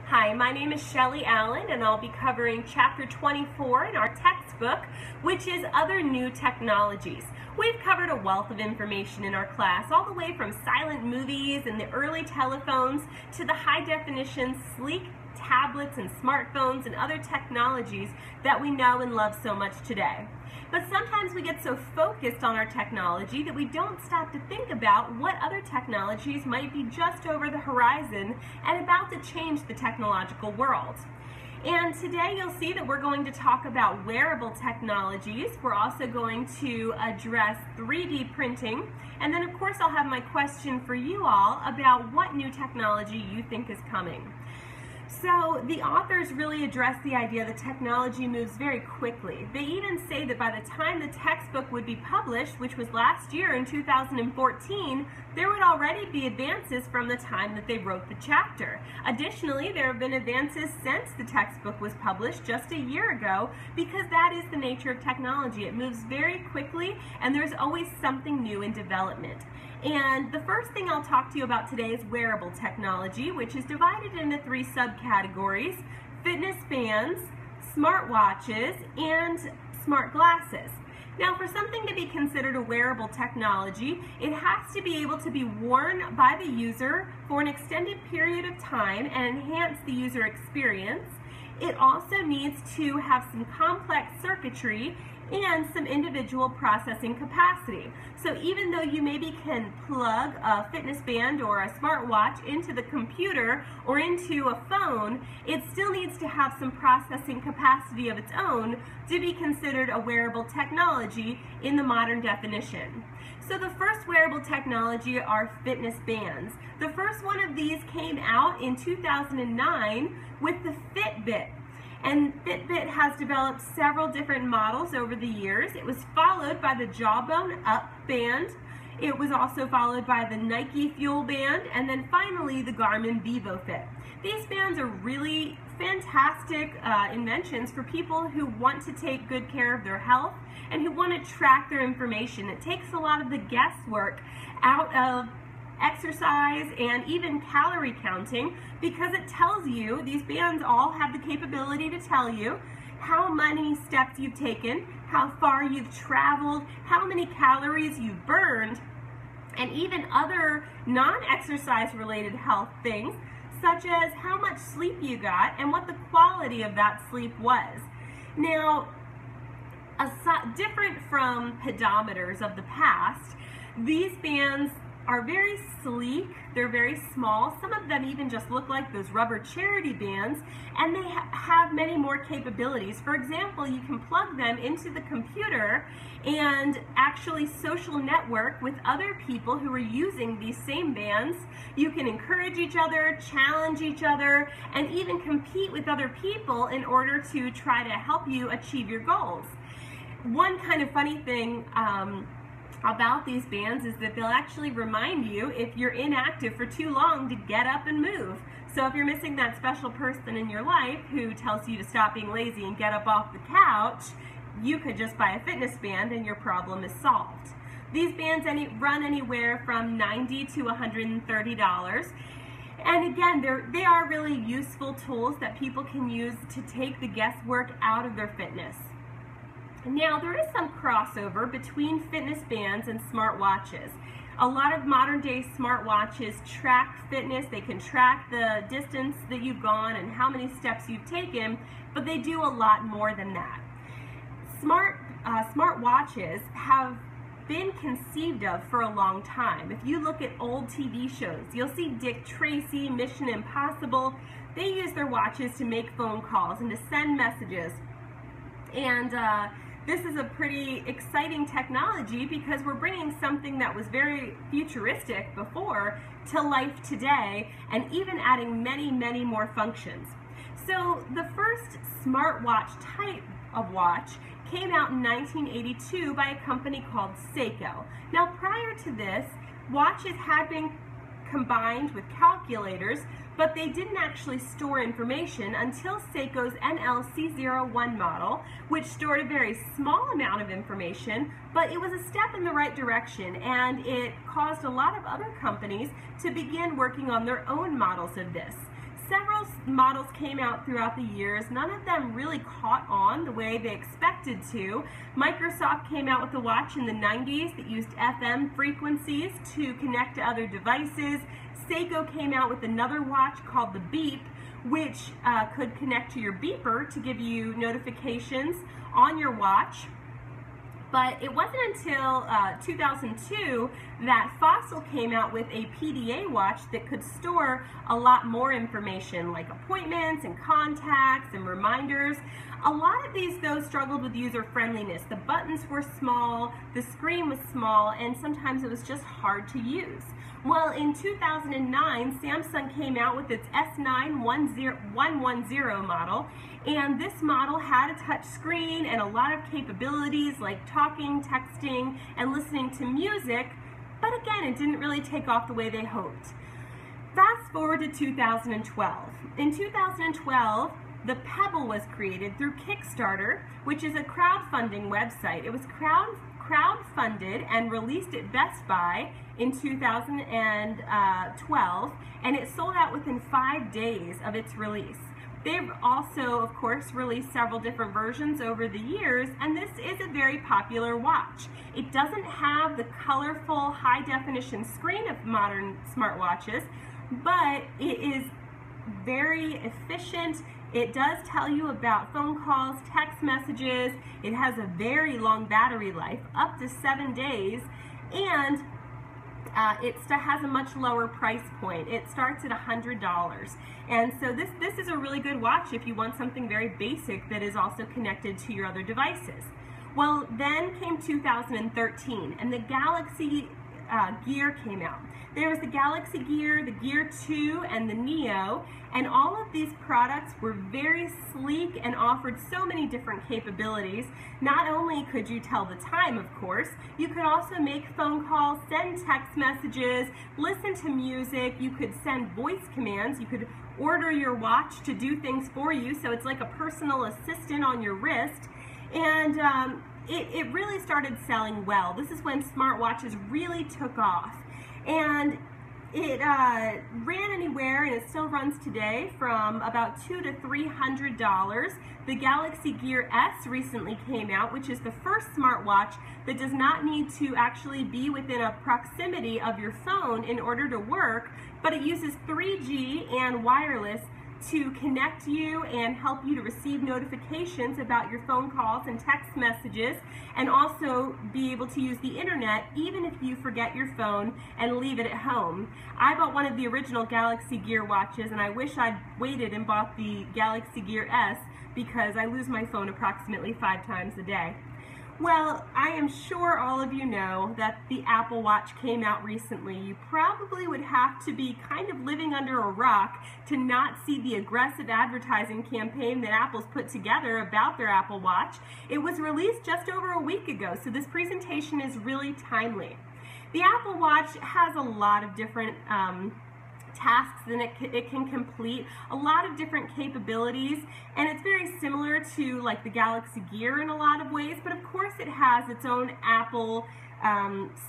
Hi, my name is Shelley Allen, and I'll be covering Chapter 24 in our textbook, which is Other New Technologies. We've covered a wealth of information in our class, all the way from silent movies and the early telephones to the high-definition, sleek tablets and smartphones and other technologies that we know and love so much today. But sometimes we get so focused on our technology that we don't stop to think about what other technologies might be just over the horizon and about to change the technological world. And today you'll see that we're going to talk about wearable technologies. We're also going to address 3D printing. And then of course I'll have my question for you all about what new technology you think is coming. So the authors really address the idea that technology moves very quickly. They even say that by the time the textbook would be published, which was last year in 2014, there would already be advances from the time that they wrote the chapter. Additionally, there have been advances since the textbook was published just a year ago, because that is the nature of technology. It moves very quickly and there's always something new in development. And the first thing I'll talk to you about today is wearable technology, which is divided into 3 subcategories: fitness bands, smartwatches, and smart glasses. Now, for something to be considered a wearable technology, it has to be able to be worn by the user for an extended period of time and enhance the user experience. It also needs to have some complex circuitry and some individual processing capacity. So even though you maybe can plug a fitness band or a smartwatch into the computer or into a phone, it still needs to have some processing capacity of its own to be considered a wearable technology in the modern definition. So the first wearable technology are fitness bands. The first one of these came out in 2009 with the Fitbit. And Fitbit has developed several different models over the years. It was followed by the Jawbone Up band. It was also followed by the Nike Fuel band, and then finally the Garmin VivoFit. These bands are really fantastic inventions for people who want to take good care of their health and who want to track their information. It takes a lot of the guesswork out of exercise and even calorie counting, because it tells you, these bands all have the capability to tell you how many steps you've taken, how far you've traveled, how many calories you've burned, and even other non-exercise related health things, such as how much sleep you got and what the quality of that sleep was. Now, different from pedometers of the past, these bands are very sleek, they're very small. Some of them even just look like those rubber charity bands, and they have many more capabilities. For example, you can plug them into the computer and actually social network with other people who are using these same bands. You can encourage each other, challenge each other, and even compete with other people in order to try to help you achieve your goals. One kind of funny thing about these bands is that they'll actually remind you, if you're inactive for too long, to get up and move. So if you're missing that special person in your life who tells you to stop being lazy and get up off the couch, you could just buy a fitness band and your problem is solved. These bands run anywhere from $90 to $130. And again, they are really useful tools that people can use to take the guesswork out of their fitness. Now, there is some crossover between fitness bands and smartwatches. A lot of modern day smartwatches track fitness. They can track the distance that you've gone and how many steps you've taken, but they do a lot more than that. Smartwatches have been conceived of for a long time. If you look at old TV shows, you'll see Dick Tracy, Mission Impossible. They use their watches to make phone calls and to send messages. And this is a pretty exciting technology, because we're bringing something that was very futuristic before to life today, and even adding many, many more functions. So the first smartwatch type of watch came out in 1982 by a company called Seiko. Now, prior to this, watches had been combined with calculators, but they didn't actually store information until Seiko's NLC01 model, which stored a very small amount of information, but it was a step in the right direction, and it caused a lot of other companies to begin working on their own models of this. several models came out throughout the years. None of them really caught on the way they expected to. Microsoft came out with a watch in the 90s that used FM frequencies to connect to other devices. Seiko came out with another watch called the Beep, which could connect to your beeper to give you notifications on your watch. But it wasn't until 2002 that Fossil came out with a PDA watch that could store a lot more information, like appointments and contacts and reminders. A lot of these, though, struggled with user friendliness. The buttons were small, the screen was small, and sometimes it was just hard to use. Well, in 2009, Samsung came out with its S9 110 model, and this model had a touch screen and a lot of capabilities like talking, texting, and listening to music, but again, it didn't really take off the way they hoped. Fast forward to 2012. In 2012, the Pebble was created through Kickstarter, which is a crowdfunding website. It was crowdfunded and released at Best Buy in 2012, and it sold out within 5 days of its release. They've also, of course, released several different versions over the years, and this is a very popular watch. It doesn't have the colorful, high-definition screen of modern smartwatches, but it is very efficient. It does tell you about phone calls, text messages. It has a very long battery life, up to 7 days, and it has a much lower price point. It starts at $100. And so this is a really good watch if you want something very basic that is also connected to your other devices. Well, then came 2013, and the Galaxy Gear came out. There was the Galaxy Gear, the Gear 2, and the Neo, and all of these products were very sleek and offered so many different capabilities. Not only could you tell the time, of course, you could also make phone calls, send text messages, listen to music, you could send voice commands, you could order your watch to do things for you, so it's like a personal assistant on your wrist, and it really started selling well. This is when smartwatches really took off. And it ran anywhere, and it still runs today, from about $200 to $300. The Galaxy Gear S recently came out, which is the first smartwatch that does not need to actually be within a proximity of your phone in order to work, but it uses 3G and wireless to connect you and help you to receive notifications about your phone calls and text messages, and also be able to use the internet even if you forget your phone and leave it at home. I bought one of the original Galaxy Gear watches, and I wish I'd waited and bought the Galaxy Gear S because I lose my phone approximately 5 times a day. Well, I am sure all of you know that the Apple Watch came out recently. You probably would have to be kind of living under a rock to not see the aggressive advertising campaign that Apple's put together about their Apple Watch. It was released just over a week ago, so this presentation is really timely. The Apple Watch has a lot of different tasks that it can complete, a lot of different capabilities, and it's very similar to like the Galaxy Gear in a lot of ways, but of course it has its own Apple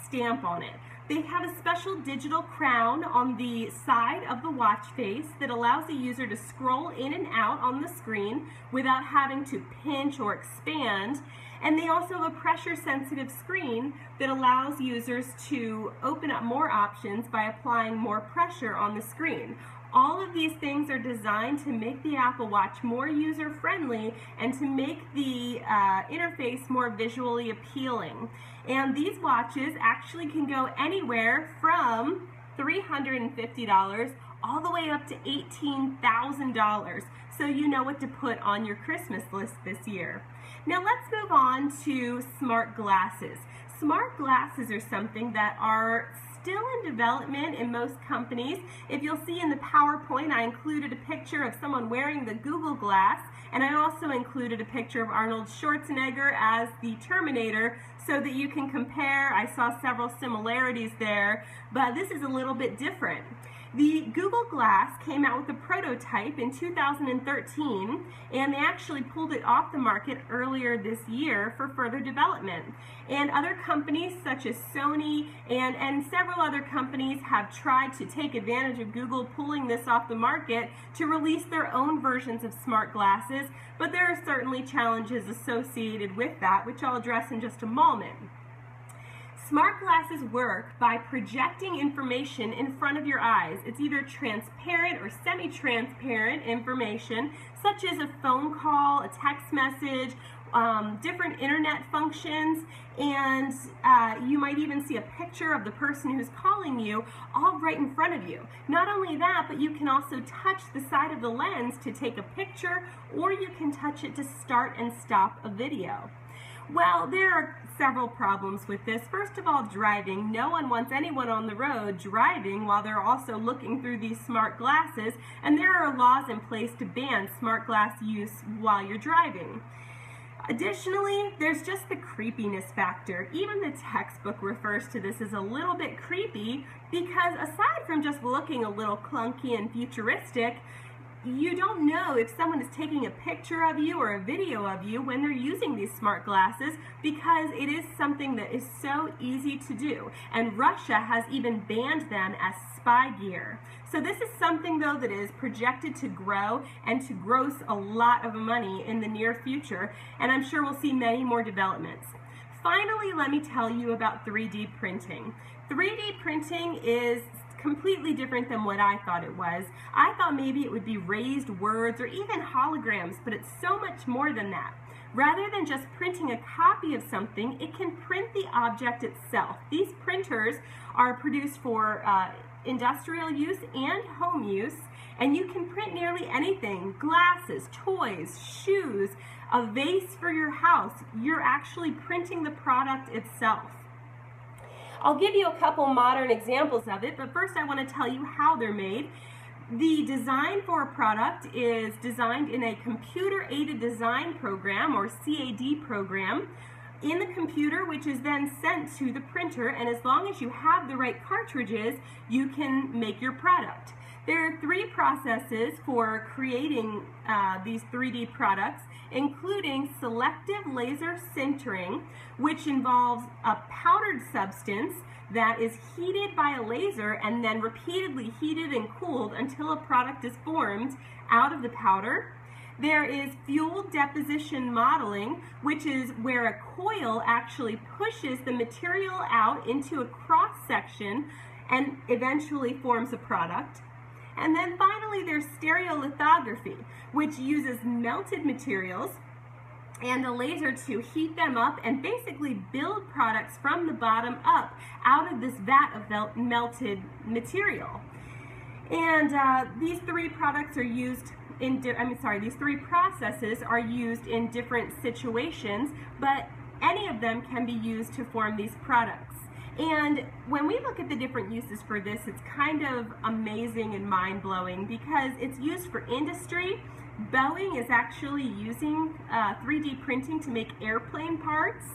stamp on it. They have a special digital crown on the side of the watch face that allows the user to scroll in and out on the screen without having to pinch or expand. And they also have a pressure-sensitive screen that allows users to open up more options by applying more pressure on the screen. All of these things are designed to make the Apple Watch more user-friendly and to make the interface more visually appealing. And these watches actually can go anywhere from $350 all the way up to $18,000. So you know what to put on your Christmas list this year. Now let's move on to smart glasses. Smart glasses are something that are still in development in most companies. If you'll see in the PowerPoint, I included a picture of someone wearing the Google Glass, and I also included a picture of Arnold Schwarzenegger as the Terminator so that you can compare. I saw several similarities there, but this is a little bit different. The Google Glass came out with a prototype in 2013, and they actually pulled it off the market earlier this year for further development. And other companies such as Sony and several other companies have tried to take advantage of Google pulling this off the market to release their own versions of smart glasses, but there are certainly challenges associated with that, which I'll address in just a moment. Smart glasses work by projecting information in front of your eyes. It's either transparent or semi-transparent information, such as a phone call, a text message, different internet functions, and you might even see a picture of the person who's calling you all right in front of you. Not only that, but you can also touch the side of the lens to take a picture, or you can touch it to start and stop a video. Well, there are several problems with this. First of all, driving. No one wants anyone on the road driving while they're also looking through these smart glasses, and there are laws in place to ban smart glass use while you're driving. Additionally, there's just the creepiness factor. Even the textbook refers to this as a little bit creepy because aside from just looking a little clunky and futuristic, you don't know if someone is taking a picture of you or a video of you when they're using these smart glasses, because it is something that is so easy to do. And Russia has even banned them as spy gear. So this is something, though, that is projected to grow and to gross a lot of money in the near future, and I'm sure we'll see many more developments. Finally, let me tell you about 3D printing. 3D printing is completely different than what I thought it was. I thought maybe it would be raised words or even holograms, but it's so much more than that. Rather than just printing a copy of something, it can print the object itself. These printers are produced for industrial use and home use, and you can print nearly anything: glasses, toys, shoes, a vase for your house. You're actually printing the product itself. I'll give you a couple modern examples of it, but first I want to tell you how they're made. The design for a product is designed in a computer-aided design program, or CAD program, in the computer, which is then sent to the printer, and as long as you have the right cartridges, you can make your product. There are 3 processes for creating these 3D products, including selective laser sintering, which involves a powdered substance that is heated by a laser and then repeatedly heated and cooled until a product is formed out of the powder. There is fuel deposition modeling, which is where a coil actually pushes the material out into a cross section and eventually forms a product. And then finally, there's stereolithography, which uses melted materials and a laser to heat them up and basically build products from the bottom up out of this vat of melted material. And these 3 products are used in, these 3 processes are used in different situations, but any of them can be used to form these products. And when we look at the different uses for this, it's kind of amazing and mind-blowing because it's used for industry. Boeing is actually using 3D printing to make airplane parts.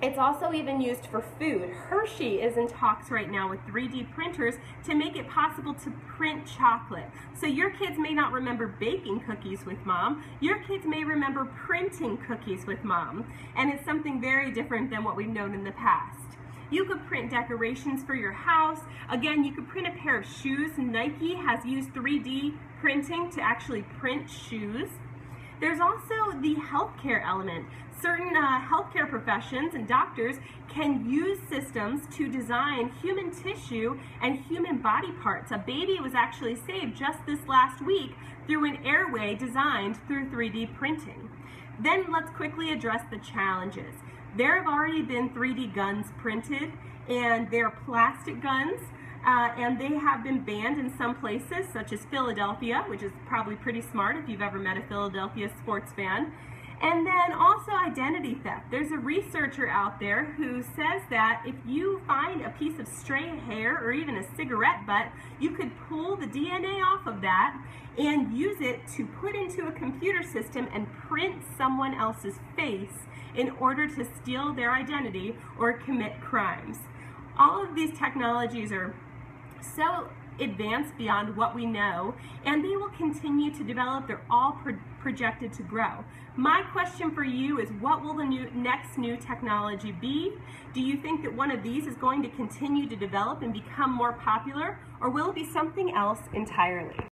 It's also even used for food. Hershey is in talks right now with 3D printers to make it possible to print chocolate. So your kids may not remember baking cookies with mom. Your kids may remember printing cookies with mom. And it's something very different than what we've known in the past. You could print decorations for your house. Again, you could print a pair of shoes. Nike has used 3D printing to actually print shoes. There's also the healthcare element. Certain healthcare professions and doctors can use systems to design human tissue and human body parts. A baby was actually saved just this last week through an airway designed through 3D printing. Then let's quickly address the challenges. There have already been 3D guns printed, and they're plastic guns, and they have been banned in some places, such as Philadelphia, which is probably pretty smart if you've ever met a Philadelphia sports fan. And then also identity theft. There's a researcher out there who says that if you find a piece of stray hair or even a cigarette butt, you could pull the DNA off of that and use it to put into a computer system and print someone else's face in order to steal their identity or commit crimes. All of these technologies are so advance beyond what we know, and they will continue to develop. They're all projected to grow. My question for you is, what will the next new technology be? Do you think that one of these is going to continue to develop and become more popular, or will it be something else entirely?